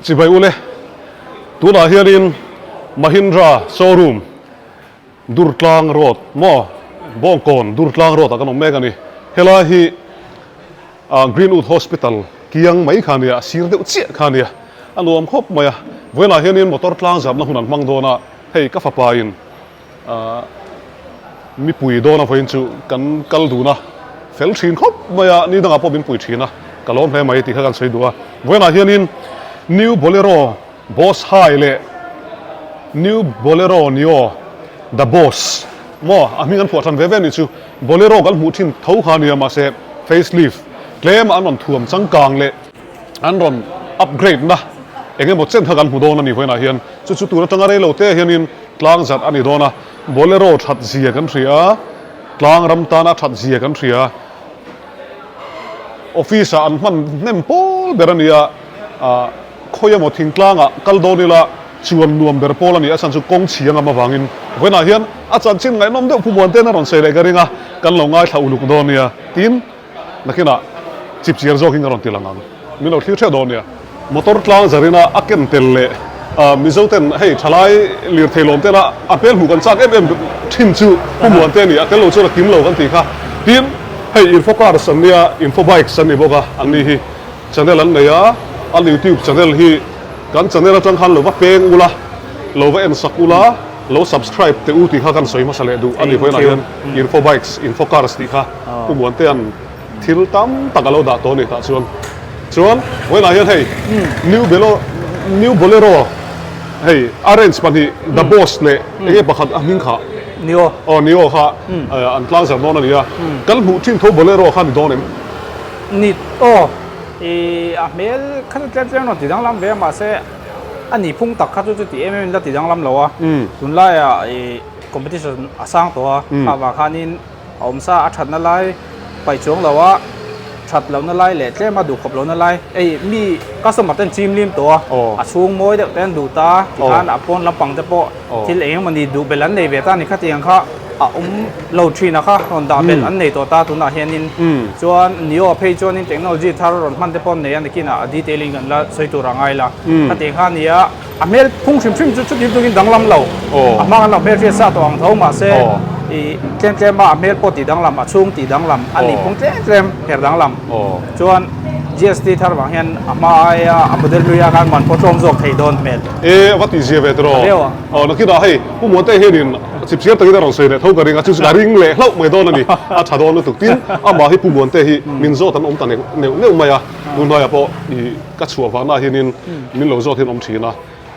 chỉ vậy ule tu là hiện Mahindra showroom Durtlang Road mo Bongkon Durtlang Road akan omega ni hela hi Greenwood Hospital kiang mai khania sir de uchi khania anuam khop maya voina hianin motor tlang jam na hunan mang dona hei ka fapa in mi pui dona voin chu kan kal duna fel thin khop maya ni danga po bin pui thina kalom he mai ti kha kan sei duwa voina hianin new Bolero Boss High le new Bolero nio the Boss mo ami kan phuatan ve ve ni chu Bolero kal mu thin thau khania ma se facelift claim an ron thuam changkang le an ron upgrade na enge mo chen thakan hudon ani hoina hian chu chu tura tangare lo te hianin tlang zat ani dona Bolero that zia kan thria tlang ram ta na that zia kan thria office an man nem pol berania khoya mo thing tlanga kal donila chuan nuam ber pol ani asan chu kong chianga ma wangin hoina hian achan chin ngai nom de phumon te na ron sei le garinga kan lo ngai thau luk donia tin nakina chip chiar zo king ron tilangang mino thiu the donia motor tlang zarina aken telle mizoten hei thalai lir thelom te na apel hu kan chak em thin chu phumon te ni atel lo chu kim lo kan ti kha tin hei infocar sania infobike sani boka ani hi channel an neya al YouTube channel hi kan channel atang khan lo wa peng ula lo wa en sakula lo subscribe te u ti kha kan soi ma sale du ani hoina hian infobikes infocars ti kha phumon te an thil tam takalo da to ni ta chuan hoina hian hei new Bolero hei arrange pani the Boss le enge pakhat amin kha nio kha an tlang sa non ania kal mu thin tho Bolero kha ni donem ni amel khan tlang no ti dang lam ve ma se ani phung tak kha chu ti em da ti dang lam lo wa tun la ya competition asang to ha wa khanin om sa athat na lai pai chong lo wa chat lo na lai le tle ma du khop lo na lai ei mi customer ten chim lim to a chung moi de ten du ta ti khan apon lampang te po thil eng mani du belan nei ve ta ni kha tiang kha lo thina kha ron da bel an nei to ta tu na hianin chuan nio phei chuan in technology thar ron man te pon nei an kina detailing an la soi tu rangai la kha te kha nia amel phung shim chu ti du kin danglam lo ama an la be fe sa to ang thau ma se tlem ma amel po ti danglam a chung ti danglam ani phung tlem her danglam chuan GST thar wang hian ama aya amodel luya kan man potrom jok thei don mel what is here vetro nakina hei phumon te henin chip chiar ta ron sei le thau ka ringa chu ring le hlau mai don ani a tha don tu tin ama hi phumon te hi min zo tan om tan neu maya nu noya po I ka chuwa wa na hianin min lo zo thin om thina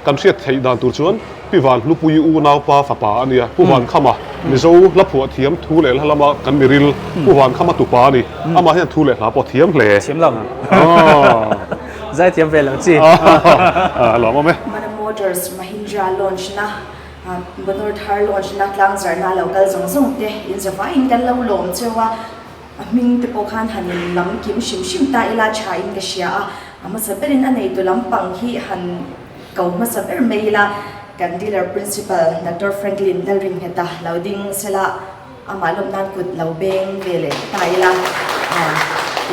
kan riat thei dan tur chuan piwan lupui u nau pa fa pa ania puwan khama mizo laphu thiam thu le halama kan miril puwan khama tu pa ni ama hian thu le hla po thiam hle thiam lo zai thiam ve lo chi lo ma me Mana Motors Mahindra launch na Banur Thar launch na tlang zar na local zong te in zawa in kan lo lom chewa ming te pokhan hanin lam kim shim ta ila cha in ka sia ama saberin anei to lampang hi han kau ma saber meila kan dealer principal Dr. Franklin Dalring heta loading sela amalom nan kut lobeng vele taila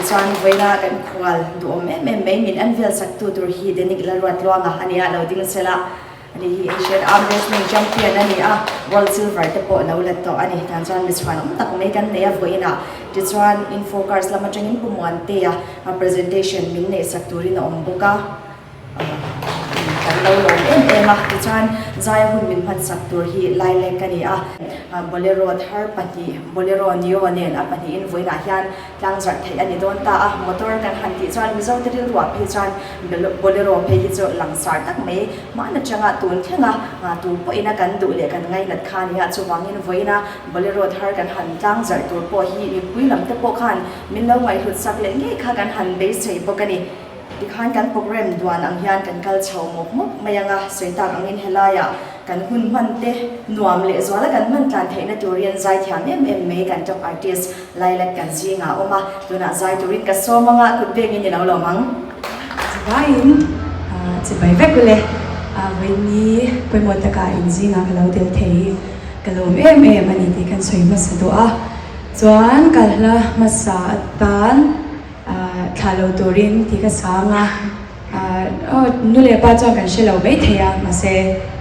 chuan voina kan khwal du me min anvel sak tu tur hi denik la rat lo nga ania loading sela ani hi Asian arm wrestling champion ani world silver te po lo let to ani tan chuan Miss Fan tak me kan neya voina chuan infocars lama tangin pumuan te presentation min ne sak turin ombuka lo lo em chuan zai hun min phan sak tur hi lai le kani Bolero thar pati Bolero nio nen a pani in voina hian tlang zar thei ani don ta motor kan han ti chuan mizo te ril ruwa phe chuan Bolero phe hi chu langsar tak me ma na changa tun thenga tu po ina kan du le kan ngai lat khan ya chu wangin voina Bolero thar kan han tlang zar tur po hi ni puilam te po khan min lo ngai hut sak le nge kha kan han be sei po kani dikhan kan program duan ang hian kan kal chho mok mayanga seita angin helaya kan hun man te nuam le zwala kan man tlan theina turian zai thiam em me kan top artist laila kan zinga oma tuna zai turin ka so manga kutbe min lo lo mang zain chibai vekule veni poimota ka inzinga lo del thei kalom em ani ti kan soi masado chuan kalhla masa tan thalo turin ti ka sanga nu le pa chuan kan shelo be theya ma se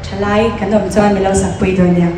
thalai kan dom chuan mi lo sak pui do nia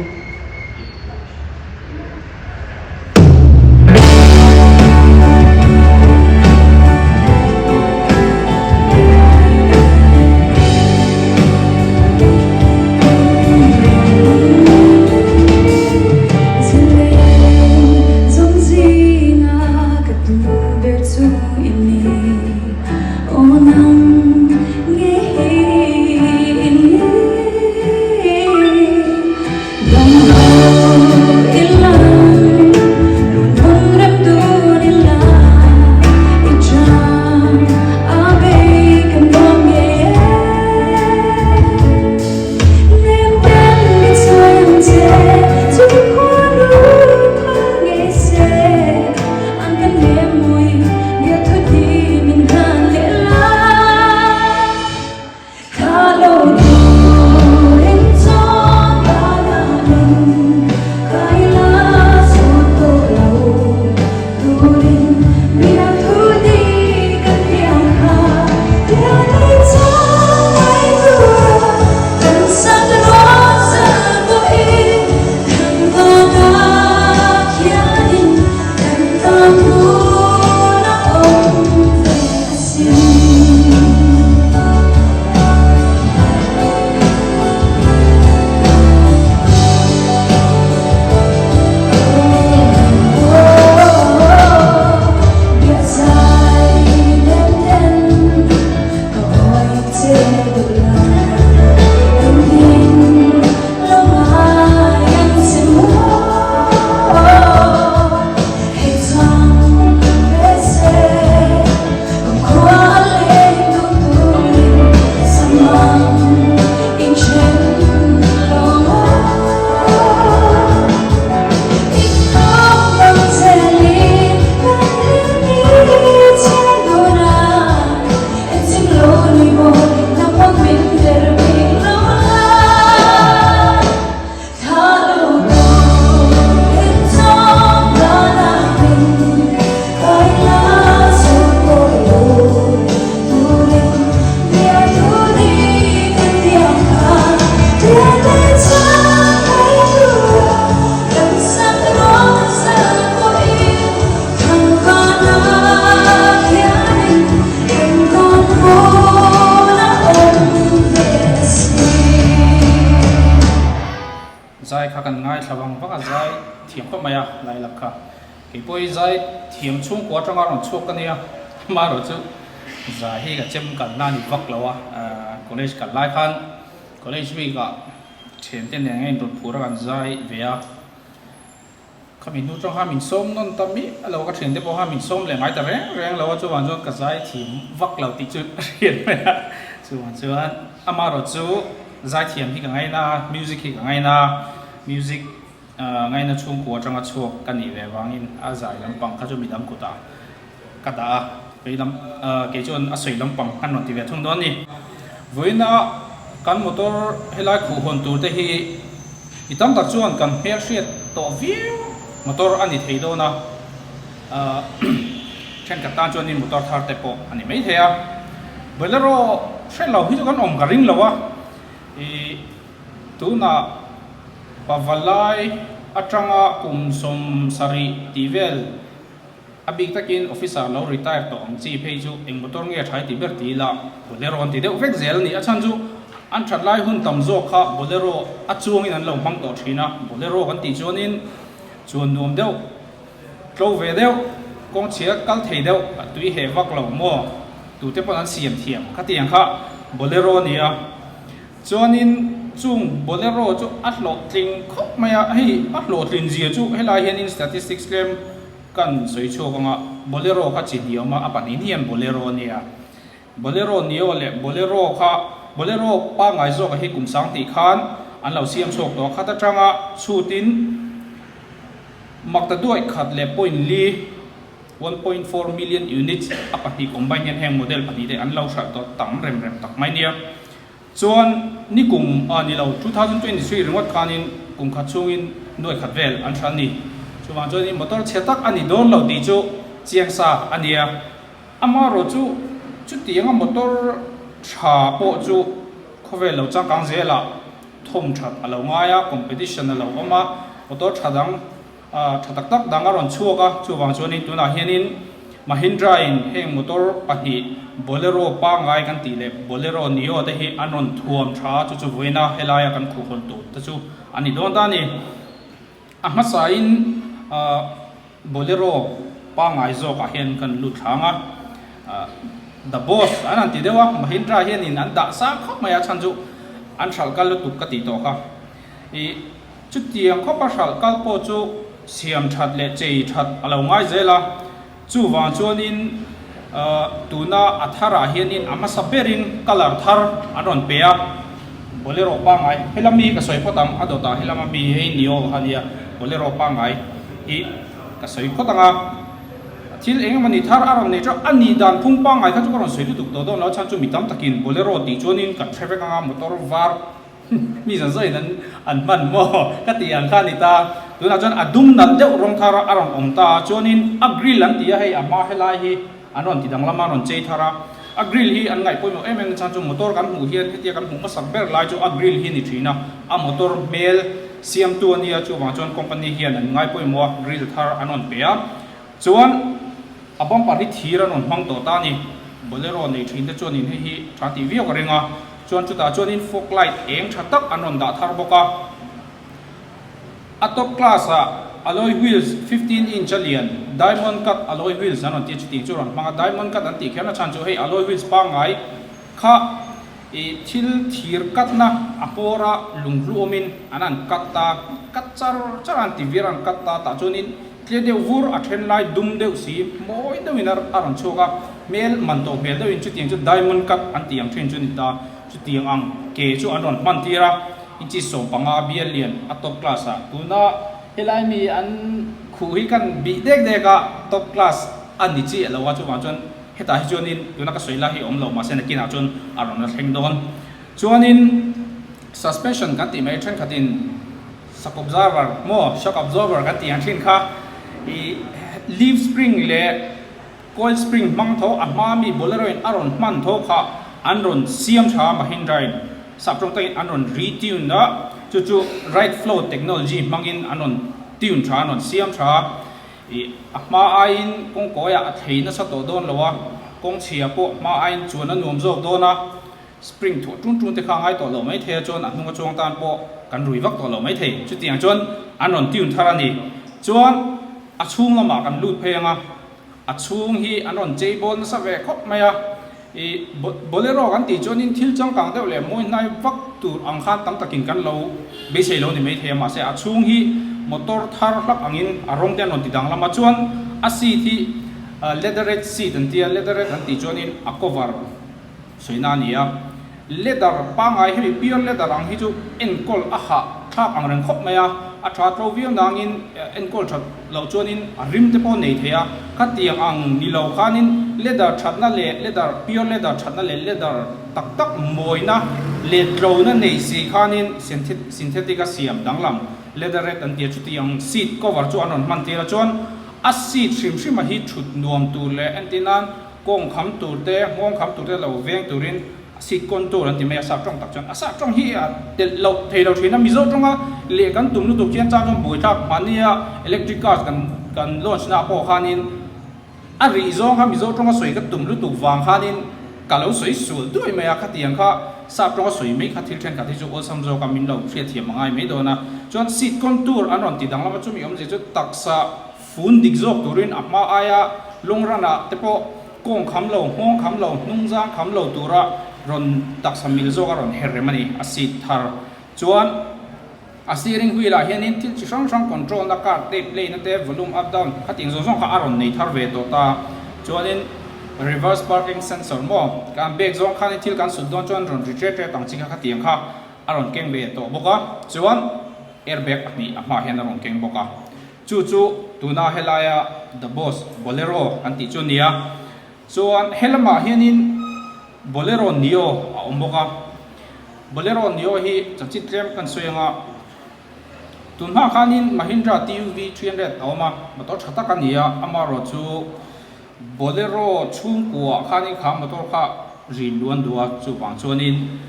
zai kha kan ngai thawang vaka zai thiam kho maya lai lakha ke poi zai thiam chung ko tanga ron chuk kania ma ro chu za hi ga chem kan na ni vak lawa college kan lai khan college wi ga chen ten ngai ron phura kan zai vea khamin nu tong ha min som non tami alo ka chen de bo ha min som le ngai ta reng lawa chu wan jo ka zai thiam vak lau ti chu rian maya chu wan chuan ama ro chu zai thiam hi ka ngai na music hi ka ngai na music ngai na chung ko tanga chuak kan ni ve wangin a zai lam pang kha chu mi dam kuta kada pe lam ke chon a soi lam pang kan non ti ve thung don ni voina kan motor helai khu hon tur te hi itam tak chuan kan her hriat to view motor ani thei do na chen ka tan chuan ni motor thar te po ani mai thea bolero hre lo hi chu kan om ka ring lawa e tuna pavalai atanga kumsom sari tivel abik takin officer lo retire to ang chi phei chu eng motor nge thai ti ber ti la bolero an ti de vek zel ni achan chu an that lai hun tam zo kha bolero achuang in an lo mang to thina bolero kan ti chuanin chuan nuam deuh tlo ve deuh kong chia kal thei deuh tui he vak lo mo tu te pon an siam thiam kha tiang kha bolero nia chuanin chung bolero chu atlo tling khop maya hei atlo tlin zia chu helai hianin statistics claim kan soi chokanga bolero kha chi dioma apani hian bolero nia bolero nio le bolero kha bolero pa ngai zo ka hi kumsang ti khan an lo siam chok to khata tanga chutin makta duai khat le point li 1.4 million units apani combine heng model pani de an lo sha to tam rem tak mai nia chuan ni kum ani lo 2023 ringot khanin kum kha chungin noi khat vel an than ni chuwang chuan in motor chetak ani don lo ti chu chiang sa ania ama ro chu tianga motor ชาโปจูเขาเวลเราจังกังเจละทุ่มชัดเราง่ายคอมเพติชันเราเอามาอุตชัดดังชัดตักดังอารมณ์ชัวก็ชัวบางส่วนนี้ตัวน่าเห็นนินมาฮินดราอินเฮงมอเตอร์ปะฮีโบเลโรป้างไงกันตีเล็บโบเลโรนิโอแต่ฮีอันนนท่วมชาจู่ๆเวน่าเฮลายกันคู่คนตัวแต่จู่อันนี้โดนตานี่มาสายโบเลโรป้างไงโจก็เห็นกันลุดทางThe boss อันนั้นที่เดียวว่ามาฮินดราเห็นนี่นั่นด่าซักเขาไม่อยากฉันจู่อันชัลกันลุตุกติโตค่ะจุดที่ยังเขาพัชชัลกันโปจู่เสียมชัดเละเจชัดอะไรง่ายเจล่ะจู่วันจวนนินตัวน่าอัฐราเห็นนินอามาสับเปรินกัลลัร์ทาร์อันนั้นเปียโบเลโรป้างไงเฮลามีก็สวยพอตั้งอดตาเฮลามีให้นิโอฮันยาโบเลโรป้างไงก็สวยพอตั้งที่เองมันนี่ทาร์อารมณ์นี่จะอันนี้ดันพุ่งป้างไงเขาจะก็รอนสวยทุกตัวโดนแล้วฉันจะมีตั้มตะกินโบเลโรตีจวนนินกับเทรเฟกังมอเตอร์วาร์มีสัญญาณนั้นอันมันโม่ก็ตีอันข้านิตาตัวนั้นจนอดุมนัดเดียวรองทาร์อารมณ์องตาจวนนินอักริลันตีให้อามาเฮลายฮีอันนั้นที่ดังละมันนเจทาร์อักริลฮีอันไงพอยมั้งเอ็มฉันจะมอเตอร์กันหูเฮียนที่กันหูมาสักเบอร์ไลจูอักริลฮีนี่ทีนะมอเตอร์เมลเสียมตัวนี้จู่ว่าจนคอมพานีเฮียนไงพอยมั้งกริลทาร์อันนั้นเปียจวนบางปาริธีระนนฟังตัวตานี่โบเลโรนี่ทีนี้จวนนินให้ฮีชาติวิวกันเองจวนจุดตาจวนนินโฟกไลท์เองชัดตักอันนั้นด่าทาร์บกะอัตโตคลาสalloy wheels 15 inch alien diamond cut alloy wheels nan ti chuting churan manga diamond cut an ti khena chan chu hei alloy wheels pa ngai kha thil thir kat na apora lungru omin anan katta katchar charan ti viran katta ta chunin tle de vur a then lai dum de si moi de winner aron choga mel man to mel de win chuting chu diamond cut an ti ang then chun ta chuting ang ke chu anon man tira inchi so panga bialian atop class a tuna helai mi an khui kan bi dek deka top class an ni chi lo wa chu ma chon heta hi chonin tuna ka soila hi om lo ma sen kin a chon aron na theng don chonin suspension kan ti mai thren khatin shock absorber mo shock absorber kan ti an thin kha leaf spring le coil spring mang tho a ma mi bolero in aron man tho kha anron siam tha ma hindrai saprong tai anron retune na chu right flow technology mangin anon tune tha anon siam tha ma ain kong koya theina sa to don lowa kong chia po ma ain chuan an nuam zok dona spring tho tun te kha ngai to lo mai the chon anung chong tan po kan rui vak to lo mai the chu tiang chon anon tune tharani chuan a chung lama kan lut phenga a chung hi anon cheibon sa ve khop maya bolero kan ti chonin thil chang kang deuh le moi nai vak tur ang khan tam takin kan lo be sei lo ni mai the ma se a chung hi motor thar hlak angin arong ten on ti dang lama chuan a seat hi leatherette seat an tia leatherette an ti chonin a cover soina nia leather pa ngai hi pure leather ang hi chu enkol a ha thak ang reng khop maya a tha tro viu nangin enkol that lo chonin a rim te po nei thea kha tiang ang ni lo khanin leather thatna le leather pure leather thatna le leather tak tak moina le tro na nei si khanin synthetic a siam danglam leatherette an tia chu tiang seat cover chu anon man tira chon a seat shim a hi thut nuam tur le antinan kong kham tur te ngong kham tur te lo veng turin seat contour an ti me sa trong tak chon asa trong hi a te lo thei lo thina mi zo tonga le kan tum lu tu kian cha jong boi thak mania electric cars kan launch na po khanin a ri zong ha mi zo tonga soi ka tum lu tu wang khanin ka lo soi sul doi me a khatiang kha sa tonga soi me khathil then ka thi chu ol sam zo ka min lo thria thiam mangai me do na chon seat contour anon ti dang lama chu mi om je chu taksa fun dik zok turin apma aya longrana te po kong kham lo hong kham lo nung jang kham lo tura ron tak samil zo ka ron herremani a seat thar chuan a steering wheel a hianin thil chi hrang hrang control na car te play na te volume up down khating zo zong kha aron nei thar ve to ta chuanin reverse parking sensor mo kan back zong khan thil kan sud don chuan ron retractor tang chi kha tiang kha aron keng ve to boka chuan airbag ni a ma hian aron keng boka chu tuna helaya the boss bolero anti chunia chuan helama hianin bolero nio a omboka bolero nio hi chachi trem kan soyanga tunha khanin mahindra tuv 300 awma motor thata kan nia amaro chu bolero chung kwa khani kha motor kha rin luan dua chu wang chuanin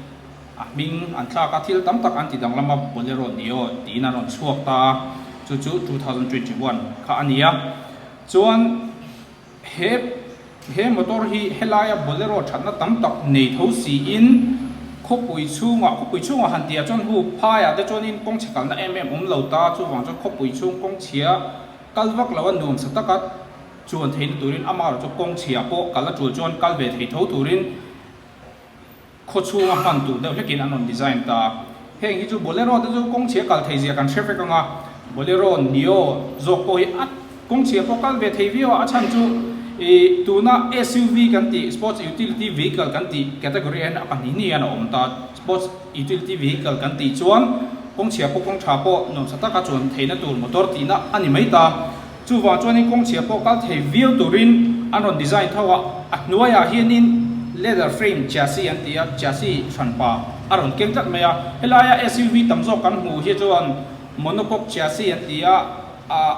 ming an thla ka thil tam tak an ti dang lama bolero nio tina ron chuak ta chu 2021 kha ania chuan he motor hi helaya bolero thatna tam tak nei tho si in khopui chunga han tia chon hu phaya de chonin kong chekal na lo ta chu wang chu khopui chung kong chia kalwak lawan nuam satakat chuan thein turin amar chu kong chia po kala chul chon kalbe thei tho turin khochunga han tu de hekin anon design ta heng hi chu bolero de chu kong chia kal thei zia kan traffic anga bolero nio zokoi at kong chia po kalbe thei vio a chan chu tuna SUV kan ti sports utility vehicle kan ti category n apa ni ana omta sports utility vehicle kan ti chuan kong chia po kong tha po nom sata ka chuan theina tur motor ti na ani mai ta chu wa chuan kong chia po kal thei view turin anon design thawa atnuaya hianin leather frame chassis an tia chassis thanpa aron kengtak maya helaya SUV tamzo kan mu hi chuan monocoque chassis an tia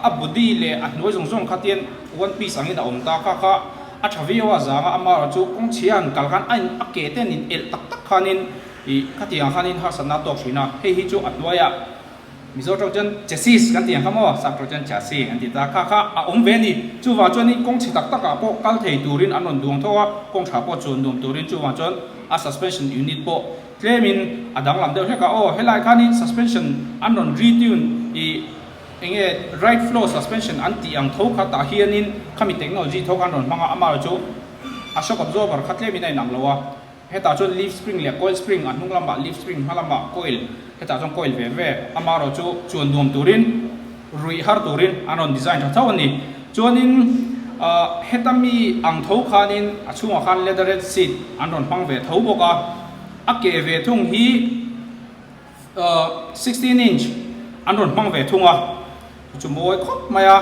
abudi le atnoi zong khatien one piece angin omta kha a thaviwa zanga amara chu kong chian kalkan an aketen in el tak khanin I khatiang khanin ha sanna tok thina he hi chu atnoya mizo trojan chassis kan tiang khamo sak trojan chassis an ti ta kha a omve ni chu wa choni kong chi tak ka po kal thei turin anon duang thowa kong tha po chun dum turin chu wa chon a suspension unit po claimin adang lam de heka o helai khanin suspension anon retune I enge right flow suspension anti ang tho kha ta hianin khami technology tho kan ron manga amar chu a shock absorber khatle mi nai nang lowa heta chon leaf spring le coil spring an hung lamba leaf spring halamba coil heta chon coil ve amar chu chuan dum turin rui har turin anon design tha thawani chuanin hetami ang tho khanin achunga khan leatherette seat anon pang ve tho boka ake ve thung hi 16 inch anon pang ve thunga chu moi khop maya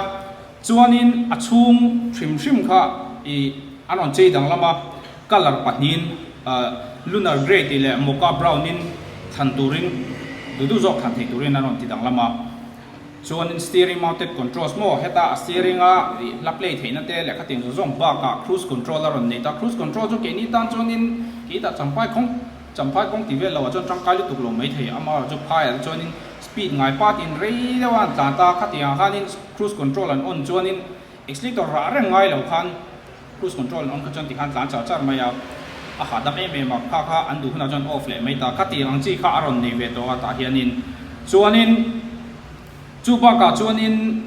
chuanin achung thrim kha I anon chei dang lama color panin lunar gray ti le mocha brown in than turin du zok than thei turin anon ti dang lama chuanin steering mounted controls mo heta steering a la play theina te le khating zong ba ka cruise controller on nei ta cruise control chu ke ni tan chuanin ki ta champai kong ti ve lawa chon tangkai lu tuk lo mai thei ama chu phai chuanin speed ngai pat in rei lewa ta khatiang khanin cruise control an on chuanin accelerator ra reng ngai lo khan cruise control on khan ti khan tlan char maya a kha dam ma kha an du huna chon off le mai ta khatiang chi kha aron nei ve to ta hianin chuanin chupa ka chuanin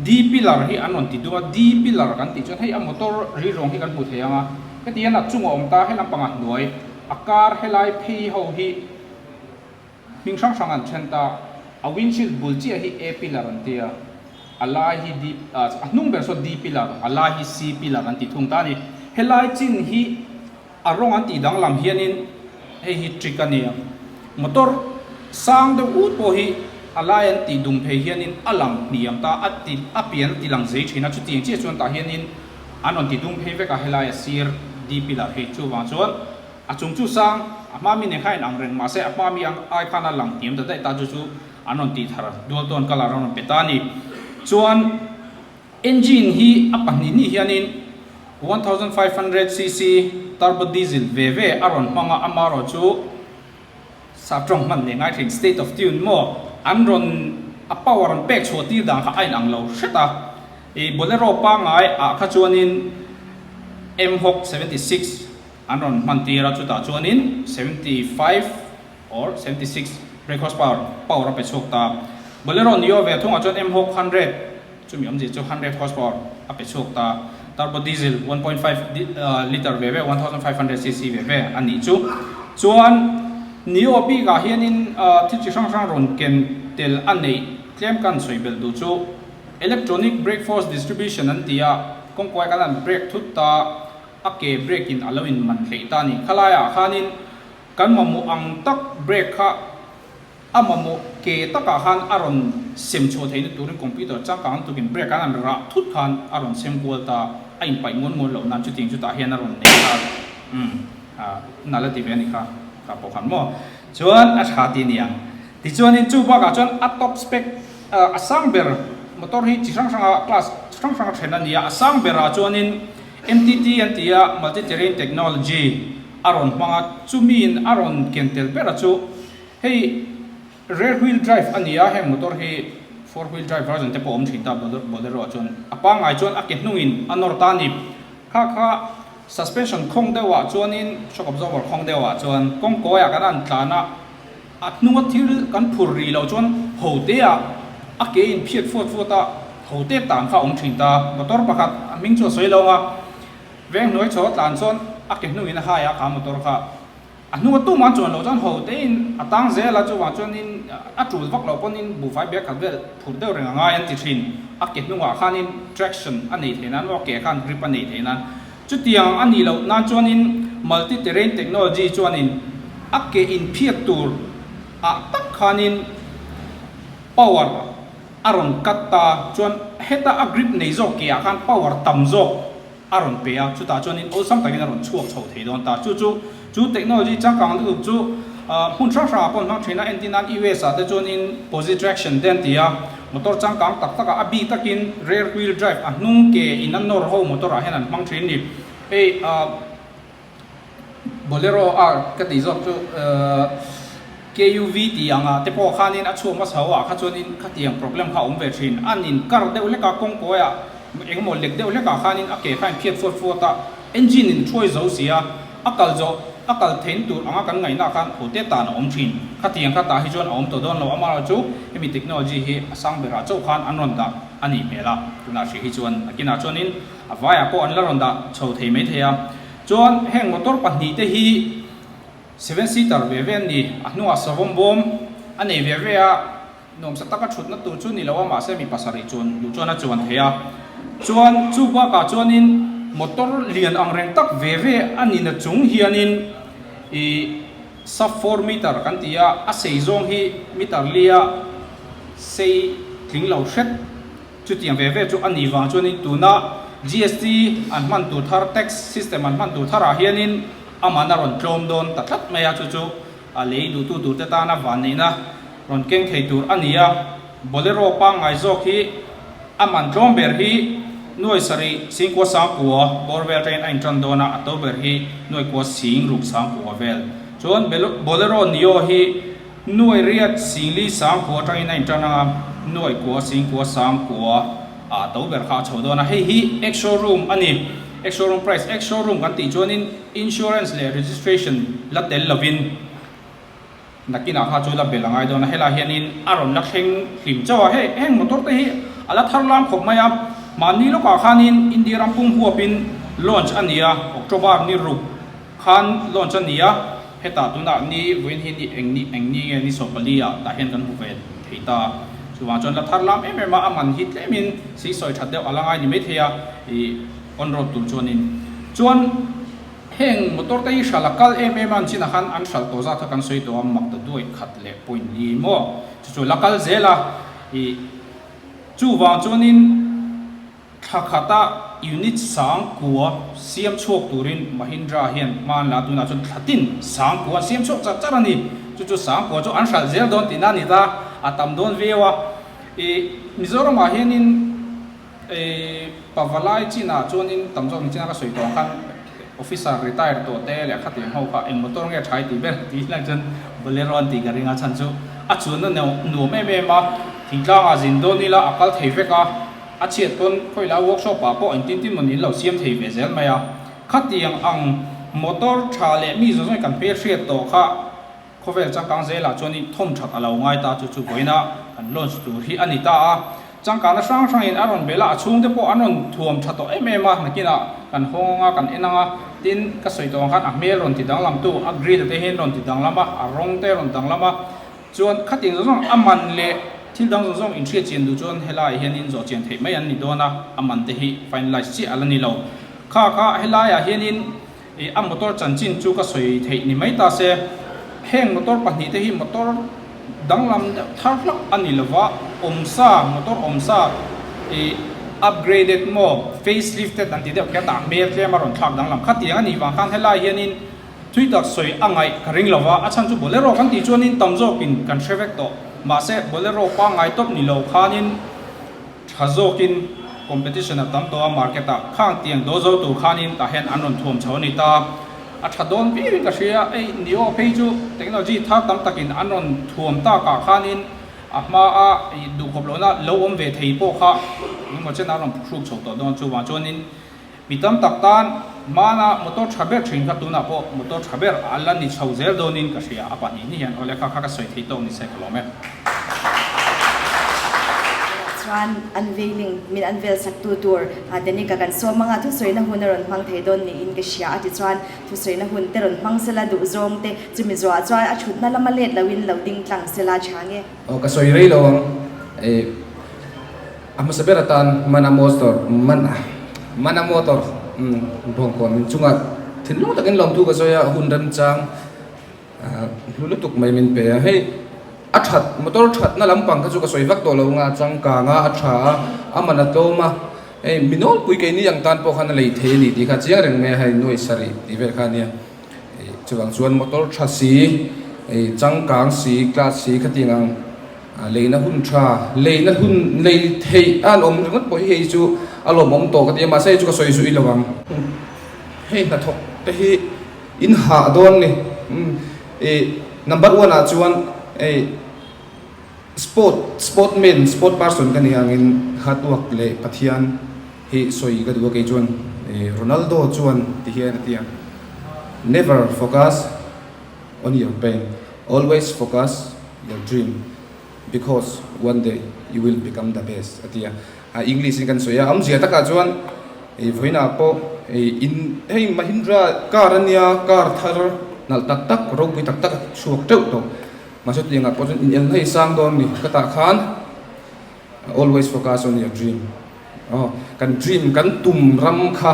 D pillar hi anon ti duwa D pillar kan ti chuan hei a motor ri rong hi kan pu theanga katiana chunga omta helam panga noi akar helai phei ho hi ming sang an chenta a windshield bulchi hi A pillar an tia ala hi D nung ber so D pillar ala hi C pillar an ti thung ta ni helai chin hi arong an ti dang lam hianin hei hi trick ania motor sang de ut po hi alayan ti dum phei hianin alang niam ta ati apian ti lang zei thina chu tiang che chuan ta hianin anon ti dum phei veka helai sir D pillar he chu wa chuan achung chu sang ama mi ne khai nang reng ma se apa mi ang ai khana lang tiam ta ta chu anon ti thar dual ton kala ron petani chuan engine hi apani ni hianin 1500cc turbo diesel VV aron manga amaro chu satrong man ne ngai thing state of tune mo anron a power and pack choti dang kha ain ang lo sheta e bolero pa ngai a kha chuanin M-Hawk 76 anron mantira chu ta chuanin 75 or 76 brake horsepower power up chok ta bolero nio ve thunga chuan M-Hawk 100 chumi amji chu 100 horsepower up chok ta turbo diesel 1.5 liter VV 1500cc VV ani chu chuan nio pi ga hianin thi chi sang ron ken tel anei claim kan soibel du chu electronic brake force distribution an tia kongkwai kan brake thutta ake brake in allowin man thleita ni khalaya khanin kan mamu ang tak brake kha amamu ke taka khan aron sem cho thein turin computer changkang tukin brake kan ra thut khan aron sem kolta ain pai ngon lo nan chu ting chu ta hian aron nei kha nala ti ve ni kha ka po khan mo chuan a tha ti niang ti chuan in chu ba ka chuan a top spec asang ber motor hi chi sang class sang thena nia asang bera chuan in MTT an tia multi terrain technology aron manga chumin aron kentel bera chu hei rear wheel drive ania he motor hi four wheel drive version te po om thita bolero chon apa ngai chon a ke hnungin anor ta ni kha suspension khong dewa chuanin shock absorber khong dewa chuan kong ko ya kan tlana atnunga thil kan phur ri lo chuan hote a ke in phiat fuata hote tan kha om thinta motor pakhat ming chu soi longa veng noi chaw tlan chon a ke hnungin ha ya kha motor kha anu tu man chuan lo chuan hote in atang zela chu wa chuanin a tul vak lo ponin bu fai bek khavel phur deuh renga ngai an ti thin a ke hnunga khanin traction ani thenan wa ke khan grip ani thenan chutiang ani lo na chuanin multi terrain technology chuanin a ke in phiat tur a tak khanin power aron katta chuan heta a grip nei zo ke khan power tam zo aron pe a chuta chuanin o sam takin aron chuak chho thei don ta chu technology changkang lu chu hun tra pon ma thina antenna US a te chuanin positive traction den tia motor changkang tak abi takin rear wheel drive a hnung ke in an nor ho motor a henan mang thin ni ei bolero a ka ti zo chu KUV tianga te po khanin a chu ma sawa kha chuanin kha tiang problem kha om ve thin anin kar deuh le ka kong ko ya engmol lek deuh le ka khanin a ke khan phiat ta engine in troi zo sia akal thein tur anga kan ngai na khan hote ta na om thin kha tiang kha ta hi chuan om to don lo amara chu hemi technology hi asang bera chau khan anron da ani mela tuna shi hi chuan akina chuanin avaya ko an la ron da chho thei mai theya chuan heng motor pahni te hi 7 seater veven ni ahnua savom bom ani vevea nom sa taka thut na tu chu ni lawa ma se mi pasari chun lu chona chuan theya chuan chu ba ka chuanin motor lian ang reng tak veve ani na chung hianin I sub 4 meter kan tia a sei zong hi meter lia sei tling lo hret chu tiang veve chu ani wang chuanin tuna GST an man tu thar tax system an man tu thara hianin amana ron tlom don tatlat maya chu a lei du tu te ta na van nei na ron keng thei tur ania bolero pa ngai zok hi aman tlom ber hi noi sari sing ko sang ko borvel train ain tran dona atober hi noi ko sing ruk sang ko vel chon bolero nio hi noi riat singli sang ko train ain tran noi ko sing ko sang ko atober kha chodona hei hi ex showroom ani ex showroom price ex showroom kan ti chonin insurance le registration la tel lovin nakina kha chola belangai dona hela hianin aron lakheng hlim chawa he heng motor te hi ala tharlam khop maya mani lo ka khanin india rampung huapin launch ania october ni ru khan launch ania heta tuna ni wen hi ni engni ni sopalia ta hen kan huvel theita chuwa chon la tharlam ma aman hit lemin si soi that deu alangai ni me theya I on road tur chuanin chuan heng motor te shalakal man china khan an shal to za thakan soi to mak ta duai khat le point ni mo chu lakal zela I chu wa chuanin khata unit sang kuwa siam chok turin mahindra hian man la tuna chun thatin sang kuwa siam chok charani chu sang kuwa chu an shal zel don tinani ta atam don vewa mizoram a hianin pavalai china chuanin tamjong china ka soi to khan officer retire to te le khati ho ka eng motor nge thai ti ber ti lang chen bolero an ti garinga chan chu a chun no me ma thingla a jin do ni la akal thei veka a chiat ton khoila workshop pa po an tin mani lo siam thei ve zel maya khatiang ang motor thale mi zo zoi kan pe hriat to kha khovel changkang zela chuanin thom that alo ngai ta chu boina an launch tu hi anita a changkang na sang in aron bela chung te po anon thuam thato ma nakina kan honga kan enanga tin ka soi to khan a mel ron ti dang lam tu agree te hen ron ti dang lama a rong te ron dang lama chuan khating zo zong aman le thil dang zo zong in thria chen du chuan helai hianin zo chen thei mai an ni dona aman te hi finalize chi alani lo kha helai a hianin a motor chanchin chu ka soi thei ni mai ta se heng motor pahni te hi motor danglam tharlak ani lova motor omsa upgraded mo facelifted anti de ka ta mel tle maron thak danglam khati ani wa khan helai hianin twitter soi angai karing lova achan chu bolero kan ti chuanin tamzo kin kan trevek to ma se bolero pa ngai top ni lo khanin thazokin competition at tam to market a khang tiang dozo tu khanin ta hen anon thom chawni ta a thadon pi ka ria ei nio pheju technology tha tam takin anon thom ta ka khanin a ma a du khoblona lo om ve thei po kha mo chen aron phuk chho to don chu wa chonin mitam taktan mana motor thaber thing ka tuna po motor thaber alla ni chhauzel donin ka ria apani ni hian ole kha kha ka soi thei to ni se kalome chuan unveiling min unveil sak tu tur deni ka kan so manga thu soina hun ron hmang thei don ni in ka sia ati chuan thu soina hun te ron hmang sela du zong te chumi zwa chuan a thutna lama let lawin lo ding tlang sela change o ka soi rei lo e ama saberatan mana motor bong kon chunga thinlo takin lom tu ka soya hun ram chang lulutuk mai min pe hey athat motor that na lampang ka chu ka soi vak to lo nga chang ka nga atha amana to ma ei minol pui ke ni yang tan po khan lei the ni ti kha chiang reng me hai noi sari ti ver kha nia chuang chuan motor tha si ei chang kang si class si khatingang leina hun tha leina hun lei thei an om ngot poi hei chu alo mom to ka ti ma sai chu ka soi su i lawang hei na thok te hi in ha don ni number 1 a chuan ei sport person kan hangin hard work le pathian hi soi ka du ke chuan Ronaldo chuan ti hian tia never focus on your pain always focus your dream because one day you will become the best atia English kan soya am zia taka chuan voina po in hey Mahindra karania car thar nal tak tak ro pi tak tak suak teu to masuk yang apa pun in hai sang don ni kata khan always focus on your dream kan dream kan tum ram kha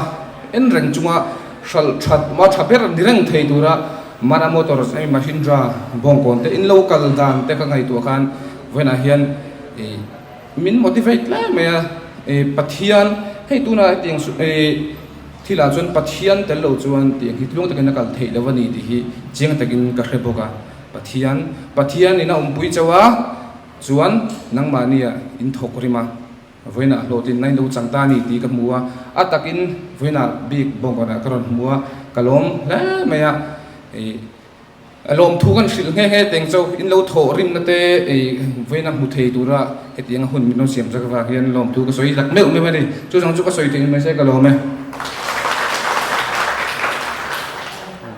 en reng chunga shal that ma thaber ni reng thei dura mana motor sai Mahindra bongkon te in local dan te ka ngai tu khan vena hian min motivate la me pathian hei tuna tiang thila chun pathian tel lo chuan tiang hitlung takin kal thei lawani ti hi chiang takin ka hreboka pathian ina umpui chawa chuan nangmania in thokrima voina lotin nai lo changta ni ti ka muwa atakin voina big bongona karon muwa kalom la maya alom thu kan sil nge teng chau in lo tho rim na te voina mu thei tura hetiang hun min no siam jaka wa hian lom thu ka soi lak meu me ni chu sang chu ka soi te me sai kalom me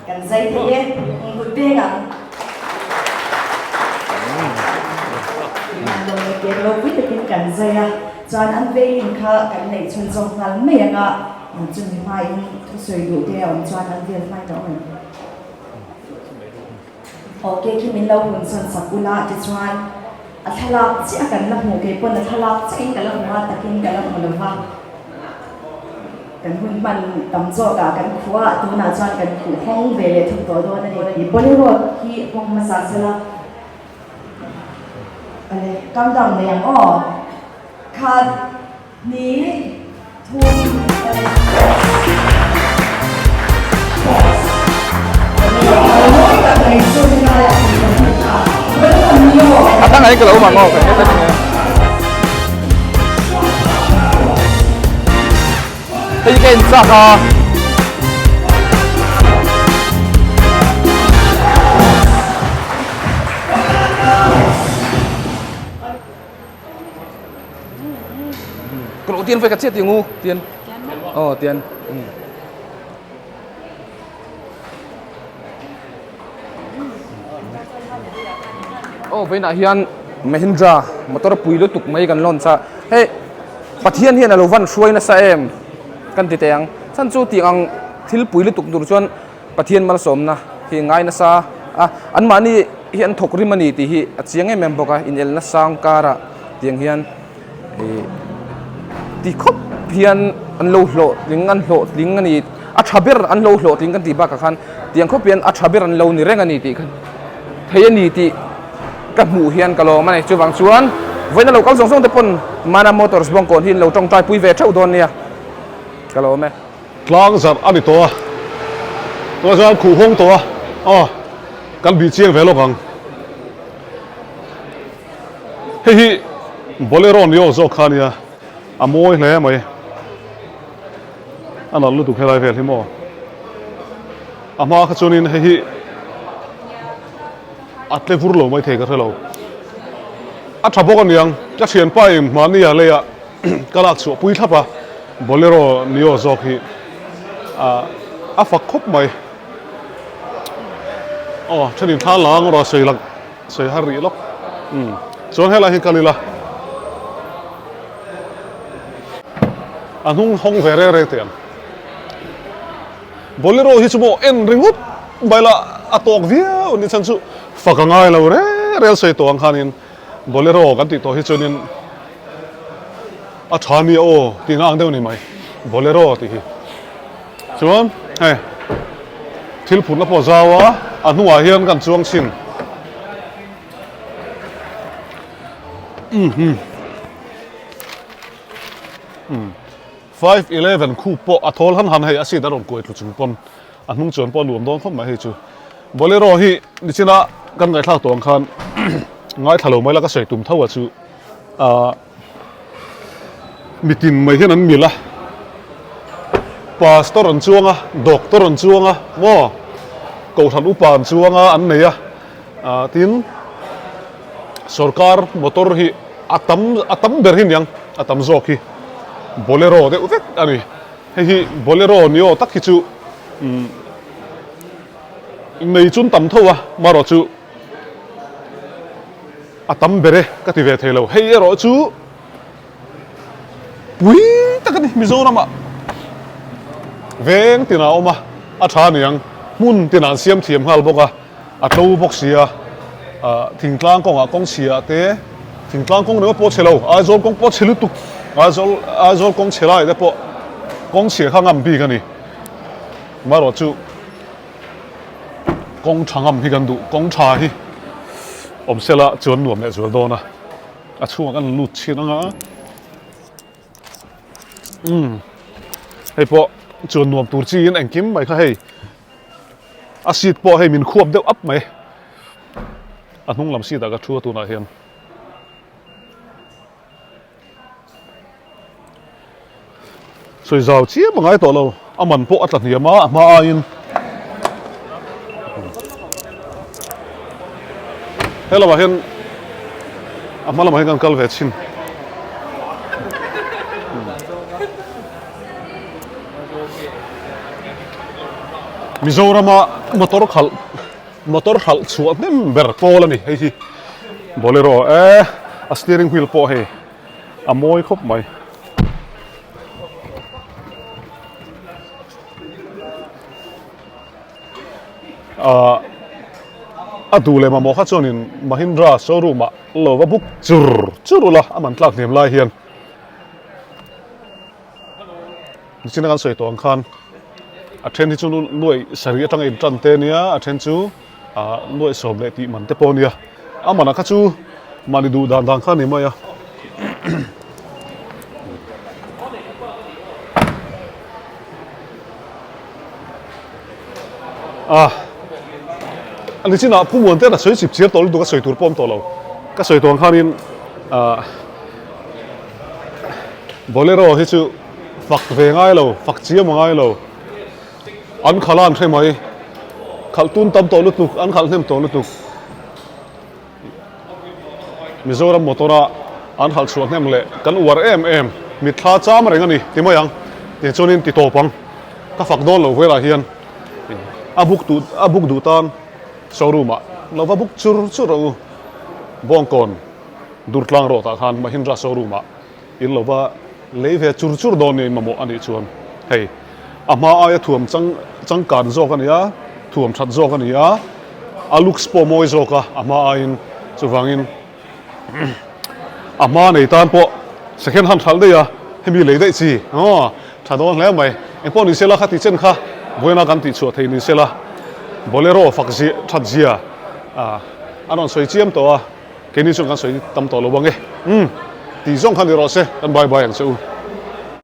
kan zai the hut be nga ke lo wi te kin kan zai a chuan unveiling kha kan nei chun chong ngal me nga chumi mai thu soi du te on chuan unveil mai do me okay khi min lo hun son sakula ti chuan a thalak chi akan la mu ke pon a thalak chi ka la ma takin ka la mu wa kan hun ban tam zo ka kan khuwa tu na chuan kan khu hong ve le thu to do na ni bollywood hi hong ma sa sala ale kam dang le yang kha ni thum Atang ai kalau mang kan kita ni. Hei kan sah. Kalau tiền phải cắt chết tiền ngu tiền. Tiền. Với nãy hiền Mahindra motor pui lu tuk mai kan lon sa he pathian hian alo van suai na sa em kan ti teng san chu ti ang thil pui lu tuk dur chuan pathian mal som na hi ngai na sa an mani hian thokri mani ti hi achiang em boka in el na sang kara tiang hian ti khop hian an lo hlo ling ani a thaber an lo hlo ting kan ti ba ka khan tiang khop hian a thaber an lo ni reng ani ti khan thei ani ti ka mu hian ka lo mani chuwang chuan voina lo kal song song te pon mana motors bongkon hin lo tong tai pui ve thau don nia ka lo me tlang zar ani to chuan khu hong to kan bi chiang ve lo kang hi bolero ni o zo khania môi lẽ mày anh là lúc tụi khai về thì mò mà cái chỗ này thì at le vur lo mai the ka thelo a thabo kan yang cha thian pa im ma ni ya le ya kalak chu pui thapa bolero nio zok hi a fak khop mai thenin tha lang ro sei lak sei hari lok chon hela hi kalila anung hong vere re ten bolero hi chu mo en ringut baila atok via oni chan chu fakangai lo re rel sei to ang khanin bolero kan ti to hi chunin a thani o tinga ang deu ni mai bolero ti hi chuan he thil phun la po zawa anuwa hian kan chuang sin 5-11 khu po athol han hei asi daron koi tlu chung pon anung chon pon nuam dong khom mai hei chu bolero hi nichina kan ngai thla tong khan ngai thalo mai la ka sei tum thawa chu mitin mai hian an mila pastor an chuanga doctor an chuanga mo ko than upan chuanga an neya tin sarkar motor hi atam berhin yang atam zok hi bolero de uvek ani hi bolero nio tak hi chu nei chun tam thowa maro chu atam bere ka ti ve thelo hei ero chu pui takani mizoram a veng tina oma a tha niang mun tina siam thiam hal boka a tlo boxia thingtlang konga kong chia te thingtlang kong no po chelo a zol kong po chelu tu a zol kong chela de po kong chia khangam bi kani maro chu kong thangam hi kan du kong tha hi omsela chuan nuam le zur dona a chunga kan lut chinanga hei po chuan nuam tur chi in engkim mai kha hei a sit po hei min khuap deuh up mai a hnung lam si da ka thu tu na hian soi zau chi mangai to lo aman po atlan hiama ma in hello ma hian amala ma hian kan kal ve chin Mizorama motor khal chuat nem ber pol ani hei hi bolero a steering wheel po he a moi khop mai a dule ma mo kha chonin Mahindra showroom a lova buk churula aman tlak nem lai hian china kan soi tong khan a then hi chu nuai sari atang in tran te nia a then chu nuai som le ti man te po nia amana kha chu mani du dan dang kha ni mai anh chỉ nói phụ muốn thế là soi chụp chiếc tổ lúc đó soi tour pom tổ lâu cái soi tuồng khanin bolero hi chu phật về ngay lâu phật chia mà ngay lâu anh khalan thấy mấy khal tun tam tổ lúc tục anh khal thêm tổ lúc tục Mizoram motora anh khal chuột nem lệ kan uar em mit tha cha mà anh đi tìm mấy ang để cho nên ti tổ pang các phật đôn lâu về là hiền abuk du tan showroom lova buk chur bongkon durtlang ro ta khan Mahindra showroom in lova leve chur don ni mamo ani chuan hei ama aya thuam chang kan zo kan ya thuam that zo kan ya alux po moi zo ka ama ain chuwangin ama nei tan po second hand thal de ya hemi le dei chi thadon hle mai epo ni sela khati chen kha boina kan ti chu thei ni sela bolero fakzi thadzia anon soi chiam to a keni chung kan soi tam to lo bange ti zong khan ro se kan bye bye ang seu